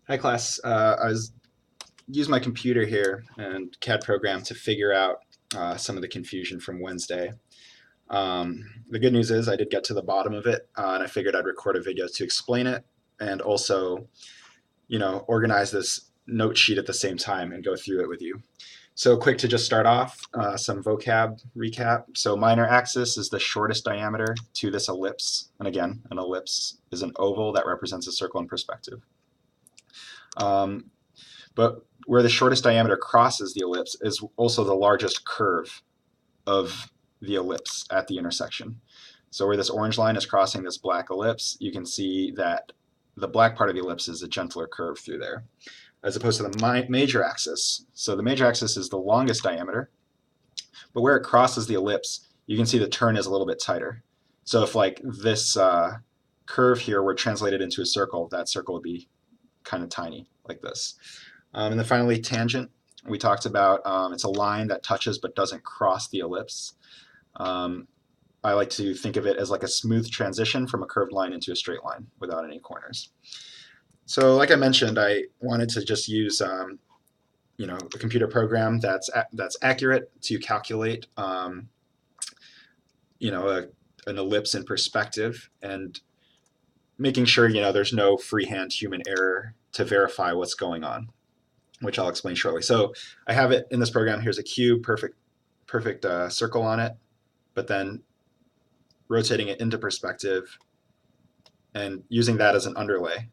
Hi, class. I was used my computer here and CAD program to figure out some of the confusion from Wednesday. The good news is I did get to the bottom of it, and I figured I'd record a video to explain it and also, organize this note sheet at the same time and go through it with you. So quick to just start off, some vocab recap. So minor axis is the shortest diameter to this ellipse. And again, an ellipse is an oval that represents a circle in perspective. But where the shortest diameter crosses the ellipse is also the largest curve of the ellipse at the intersection. So where this orange line is crossing this black ellipse, you can see that the black part of the ellipse is a gentler curve through there, as opposed to the major axis. So the major axis is the longest diameter, but where it crosses the ellipse, you can see the turn is a little bit tighter. So if like this curve here were translated into a circle, that circle would be kind of tiny, like this. And then finally, tangent. We talked about it's a line that touches but doesn't cross the ellipse. I like to think of it as like a smooth transition from a curved line into a straight line without any corners. So like I mentioned, I wanted to just use a computer program that's accurate to calculate an ellipse in perspective, and making sure there's no freehand human error to verify what's going on, which I'll explain shortly. So I have it in this program. Here's a cube, perfect circle on it, but then rotating it into perspective and using that as an underlay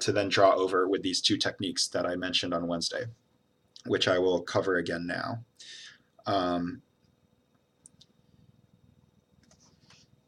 to then draw over with these two techniques that I mentioned on Wednesday, which I will cover again now.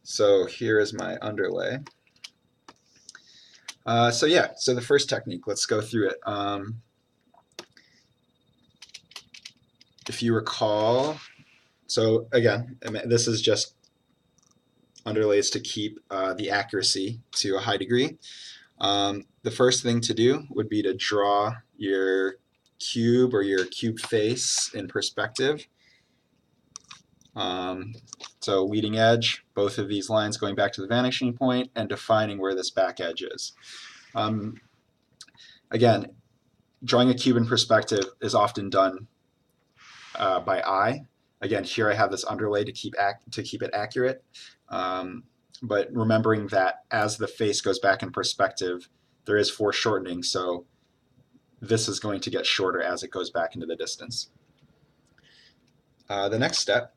So here is my underlay. So the first technique, let's go through it. If you recall, so again, this is just underlays to keep the accuracy to a high degree. The first thing to do would be to draw your cube or your cube face in perspective. So leading edge, both of these lines going back to the vanishing point and defining where this back edge is. Again, drawing a cube in perspective is often done by eye. Again, here I have this underlay to keep it accurate, but remembering that as the face goes back in perspective, there is foreshortening, so this is going to get shorter as it goes back into the distance. The next step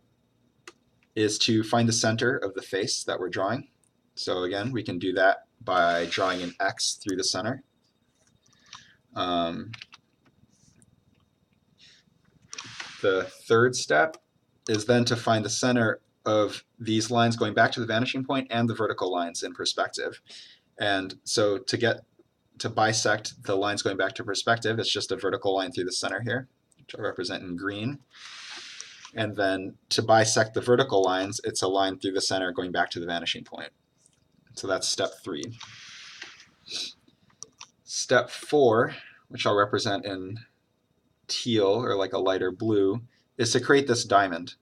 is to find the center of the face that we're drawing. So again, we can do that by drawing an X through the center. The third step is then to find the center of these lines going back to the vanishing point and the vertical lines in perspective. And so to bisect the lines going back to perspective, it's just a vertical line through the center here, which I'll represent in green. And then to bisect the vertical lines, it's a line through the center going back to the vanishing point. So that's step 3. Step 4, which I'll represent in teal or like a lighter blue, is to create this diamond.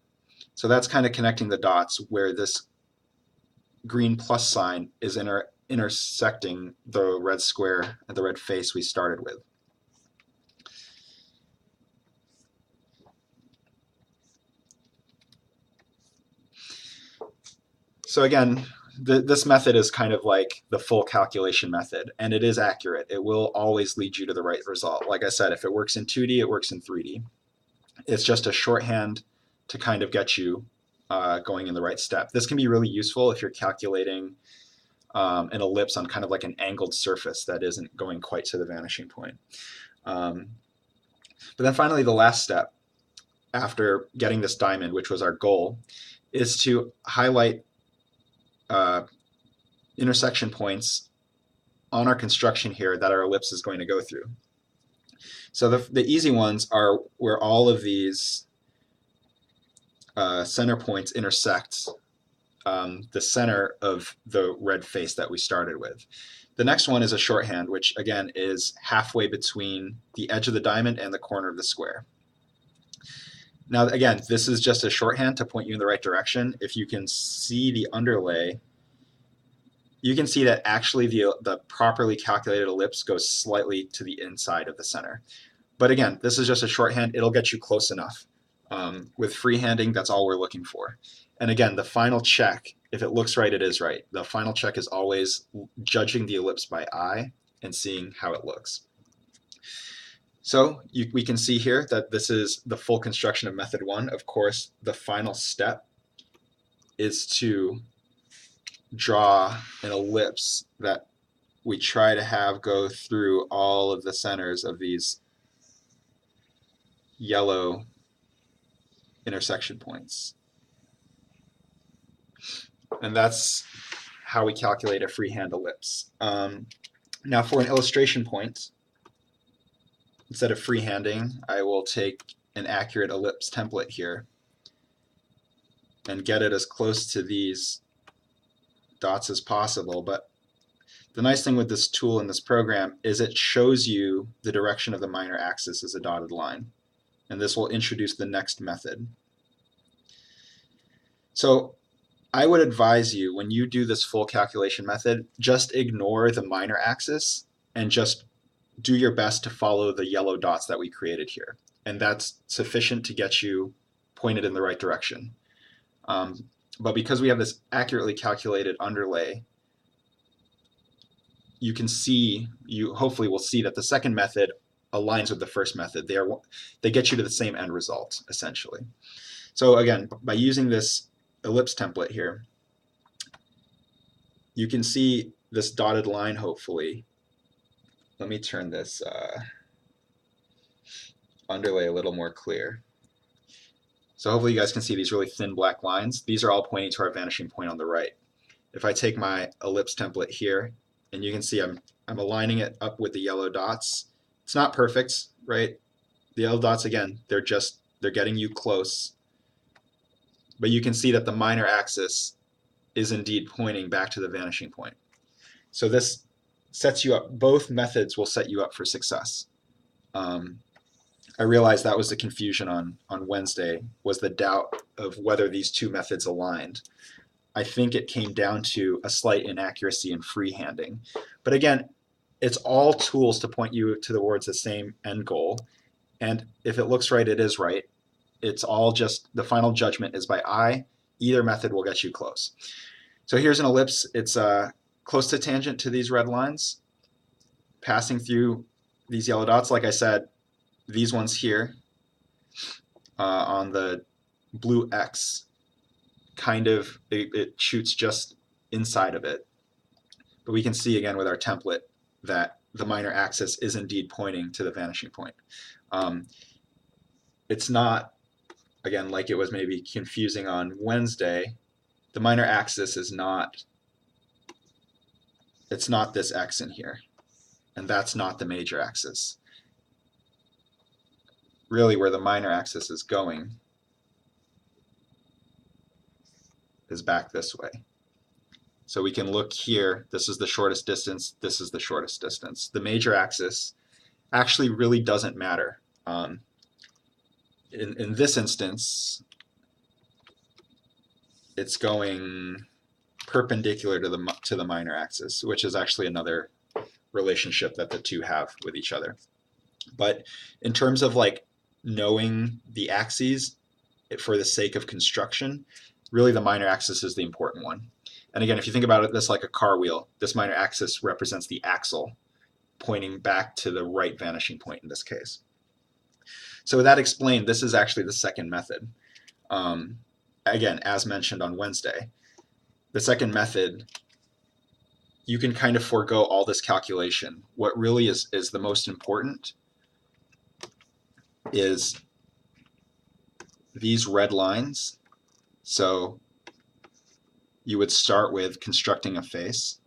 So that's kind of connecting the dots where this green plus sign is intersecting the red square and the red face we started with. So again, this method is kind of like the full calculation method, and it is accurate. It will always lead you to the right result. Like I said, if it works in 2D, it works in 3D. It's just a shorthand to kind of get you going in the right step. This can be really useful if you're calculating an ellipse on kind of like an angled surface that isn't going quite to the vanishing point. But then finally, the last step after getting this diamond, which was our goal, is to highlight intersection points on our construction here that our ellipse is going to go through. So the easy ones are where all of these center points intersect the center of the red face that we started with. The next one is a shorthand, which again is halfway between the edge of the diamond and the corner of the square. Now again, this is just a shorthand to point you in the right direction. If you can see the underlay you can see that actually the properly calculated ellipse goes slightly to the inside of the center. But again, this is just a shorthand. It'll get you close enough. With freehanding, that's all we're looking for. And again, the final check, if it looks right, it is right. The final check is always judging the ellipse by eye and seeing how it looks. So we can see here that this is the full construction of method 1. Of course, the final step is to draw an ellipse that we try to have go through all of the centers of these yellow intersection points. And that's how we calculate a freehand ellipse. Now for an illustration point, instead of freehanding, I will take an accurate ellipse template here and get it as close to these dots as possible. But the nice thing with this tool and this program is it shows you the direction of the minor axis as a dotted line. And this will introduce the next method. So I would advise you, when you do this full calculation method, just ignore the minor axis and just do your best to follow the yellow dots that we created here. And that's sufficient to get you pointed in the right direction. But because we have this accurately calculated underlay, you can see, you hopefully will see that the second method aligns with the first method. They get you to the same end result, essentially. So again, by using this ellipse template here, you can see this dotted line, hopefully. Let me turn this underlay a little more clear. So hopefully you guys can see these really thin black lines. These are all pointing to our vanishing point on the right. If I take my ellipse template here, and you can see I'm aligning it up with the yellow dots. It's not perfect, right? The yellow dots, again, they're getting you close. But you can see that the minor axis is indeed pointing back to the vanishing point. So this sets you up, both methods will set you up for success. I realized that was the confusion on Wednesday, was the doubt of whether these two methods aligned. I think it came down to a slight inaccuracy in freehanding. But again, it's all tools to point you towards the same end goal. And if it looks right, it is right. It's all just, the final judgment is by eye. Either method will get you close. So here's an ellipse. It's close to tangent to these red lines, passing through these yellow dots. Like I said, these ones here on the blue X, kind of, it shoots just inside of it. But we can see again with our template that the minor axis is indeed pointing to the vanishing point. It's not, again, like it was maybe confusing on Wednesday, the minor axis is not, it's not this X in here. And that's not the major axis. Really where the minor axis is going is back this way. So we can look here, this is the shortest distance, this is the shortest distance. The major axis actually really doesn't matter. In this instance, it's going perpendicular to the minor axis, which is actually another relationship that the two have with each other. But in terms of like knowing the axes for the sake of construction, really the minor axis is the important one. And again, if you think about it, this like a car wheel, this minor axis represents the axle pointing back to the right vanishing point in this case. So with that explained, this is actually the second method. Again, as mentioned on Wednesday, the second method, you can kind of forego all this calculation. What really is the most important is these red lines. So you would start with constructing a face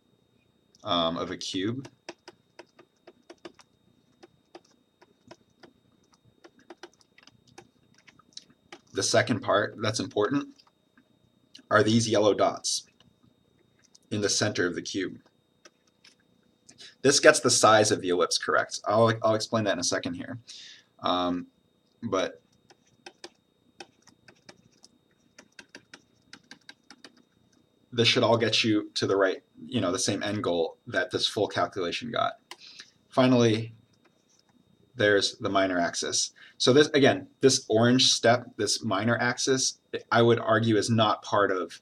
of a cube. The second part that's important are these yellow dots in the center of the cube. This gets the size of the ellipse correct. I'll explain that in a second here. But this should all get you to the right the same end goal that this full calculation got. Finally, there's the minor axis. So this, again, this orange step, this minor axis, I would argue is not part of,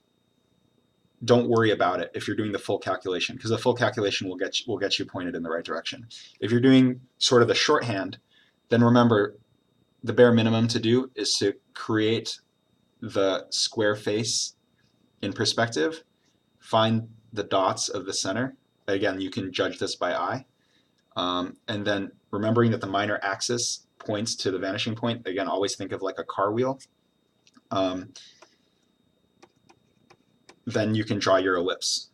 don't worry about it if you're doing the full calculation, because the full calculation will get you pointed in the right direction. If you're doing sort of the shorthand, then remember the bare minimum to do is to create the square face in perspective, find the dots of the center. Again, you can judge this by eye. And then remembering that the minor axis points to the vanishing point. Again, always think of like a car wheel. Then you can draw your ellipse,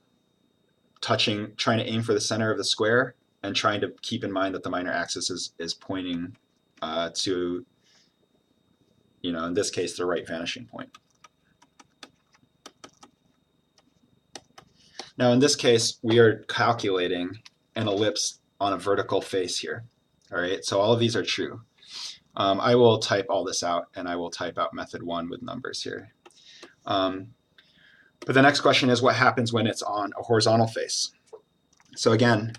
trying to aim for the center of the square and trying to keep in mind that the minor axis is pointing to, in this case, the right vanishing point. Now in this case, we are calculating an ellipse on a vertical face here. All right, so all of these are true. I will type all this out, and I will type out method 1 with numbers here. But the next question is, what happens when it's on a horizontal face? So again,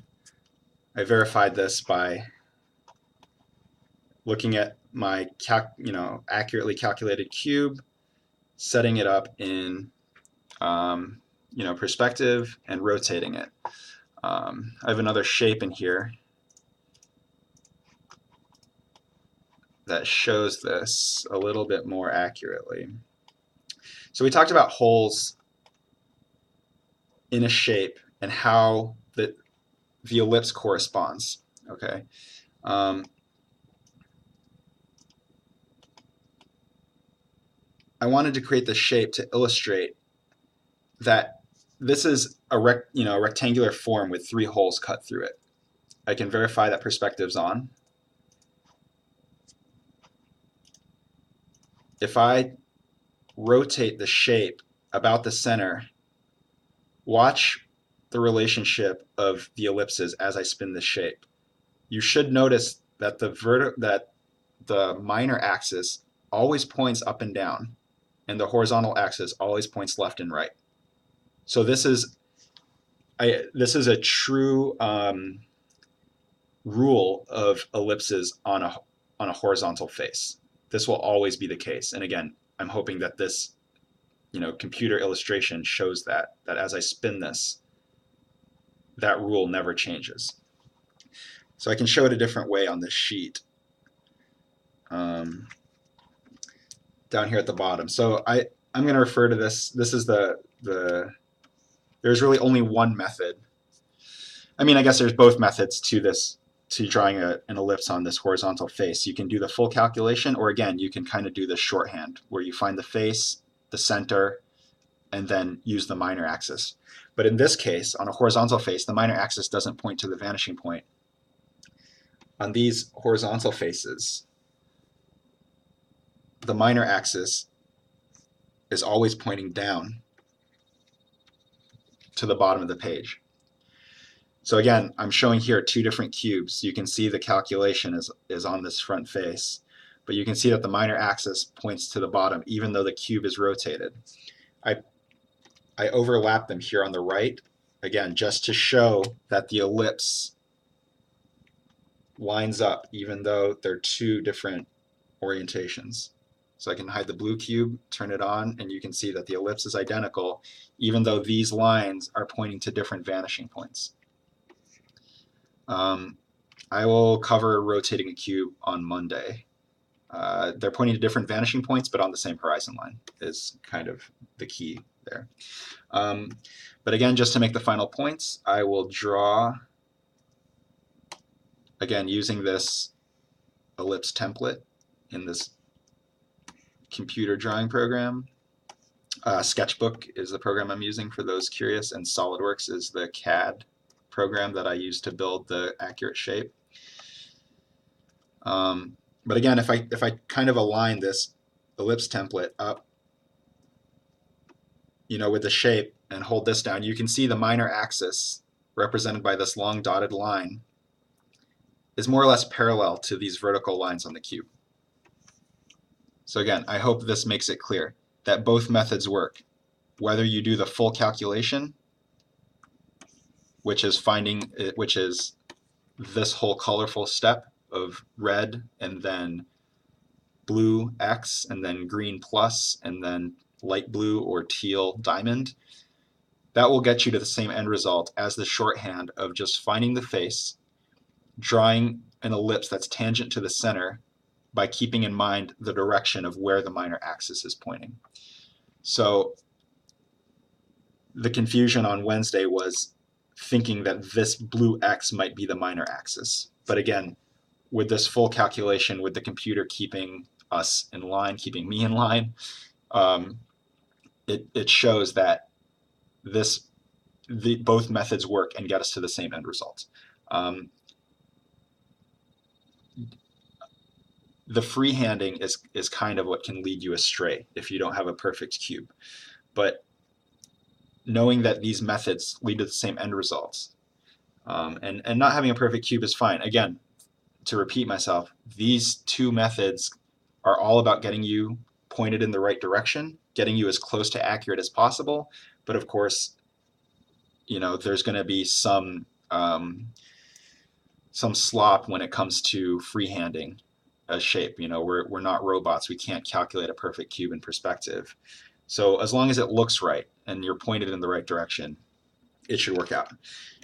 I verified this by looking at my accurately calculated cube, setting it up in perspective, and rotating it. I have another shape in here that shows this a little bit more accurately. So we talked about holes in a shape and how the ellipse corresponds. Okay. I wanted to create the shape to illustrate that this is a rectangular form with 3 holes cut through it. I can verify that perspective's on. If I rotate the shape about the center, watch the relationship of the ellipses as I spin the shape. You should notice that the minor axis always points up and down, and the horizontal axis always points left and right. So this is a true rule of ellipses on a horizontal face. This will always be the case. And again, I'm hoping that this computer illustration shows that as I spin this, that rule never changes. So I can show it a different way on this sheet. Down here at the bottom. So I'm going to refer to this. This is there's really only one method. I mean, I guess there's both methods to this, to drawing an ellipse on this horizontal face. You can do the full calculation, or again, you can kind of do the shorthand where you find the face, the center, and then use the minor axis. But in this case, on a horizontal face, the minor axis doesn't point to the vanishing point. On these horizontal faces, the minor axis is always pointing down to the bottom of the page. So again, I'm showing here 2 different cubes. You can see the calculation is on this front face, but you can see that the minor axis points to the bottom even though the cube is rotated. I overlap them here on the right, again, just to show that the ellipse lines up even though they're 2 different orientations. So I can hide the blue cube, turn it on, and you can see that the ellipse is identical even though these lines are pointing to different vanishing points. I will cover rotating a cube on Monday. They're pointing to different vanishing points, but on the same horizon line is kind of the key there. But again, just to make the final points, I will draw, again, using this ellipse template in this computer drawing program. Sketchbook is the program I'm using for those curious, and SolidWorks is the CAD program that I use to build the accurate shape. But again, if I kind of align this ellipse template up, with the shape and hold this down, you can see the minor axis represented by this long dotted line is more or less parallel to these vertical lines on the cube. So again, I hope this makes it clear that both methods work. Whether you do the full calculation which is this whole colorful step of red and then blue X and then green plus and then light blue or teal diamond. That will get you to the same end result as the shorthand of just finding the face, drawing an ellipse that's tangent to the center by keeping in mind the direction of where the minor axis is pointing. So the confusion on Wednesday was thinking that this blue X might be the minor axis. But again, with this full calculation, with the computer keeping us in line, keeping me in line, it shows that both methods work and get us to the same end result. The freehanding is kind of what can lead you astray if you don't have a perfect cube. But knowing that these methods lead to the same end results, and not having a perfect cube is fine. Again, to repeat myself, these two methods are all about getting you pointed in the right direction, getting you as close to accurate as possible. But of course, there's going to be some slop when it comes to freehanding a shape. We're not robots. We can't calculate a perfect cube in perspective. So as long as it looks right and you're pointed in the right direction, it should work out.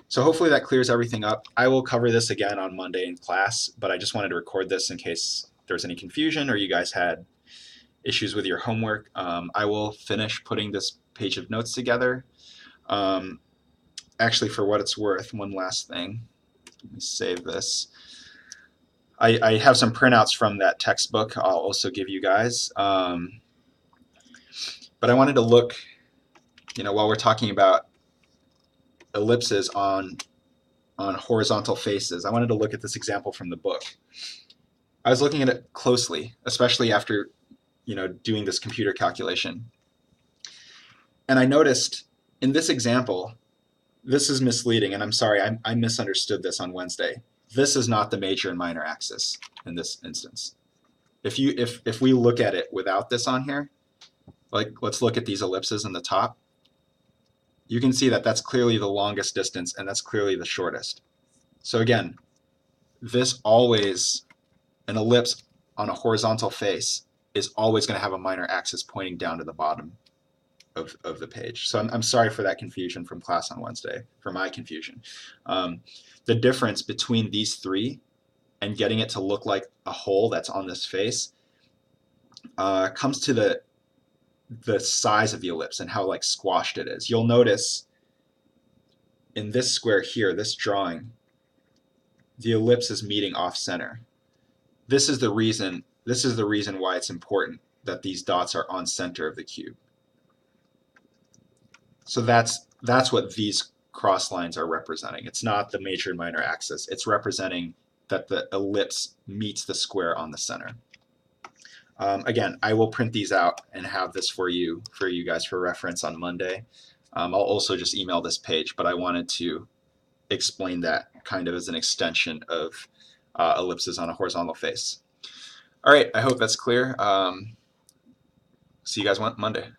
So hopefully that clears everything up. I will cover this again on Monday in class, but I just wanted to record this in case there's any confusion or you guys had issues with your homework. I will finish putting this page of notes together. Actually, for what it's worth, one last thing. Let me save this. I have some printouts from that textbook I'll also give you guys. But I wanted to look, while we're talking about ellipses on horizontal faces, I wanted to look at this example from the book. I was looking at it closely, especially after doing this computer calculation. And I noticed in this example, this is misleading, and I'm sorry, I misunderstood this on Wednesday. This is not the major and minor axis in this instance. If we look at it without this on here, like let's look at these ellipses in the top, you can see that that's clearly the longest distance and that's clearly the shortest. So again, an ellipse on a horizontal face is always going to have a minor axis pointing down to the bottom of the page. So I'm sorry for that confusion from class on Wednesday, for my confusion. The difference between these three and getting it to look like a hole that's on this face comes to the size of the ellipse and how squashed it is. You'll notice in this square here, this drawing, the ellipse is meeting off center. This is the reason why it's important that these dots are on center of the cube. So that's what these cross lines are representing. It's not the major and minor axis. It's representing that the ellipse meets the square on the center. Again, I will print these out and have this for you guys for reference on Monday. I'll also just email this page, but I wanted to explain that kind of as an extension of ellipses on a horizontal face. All right, I hope that's clear. See you guys Monday.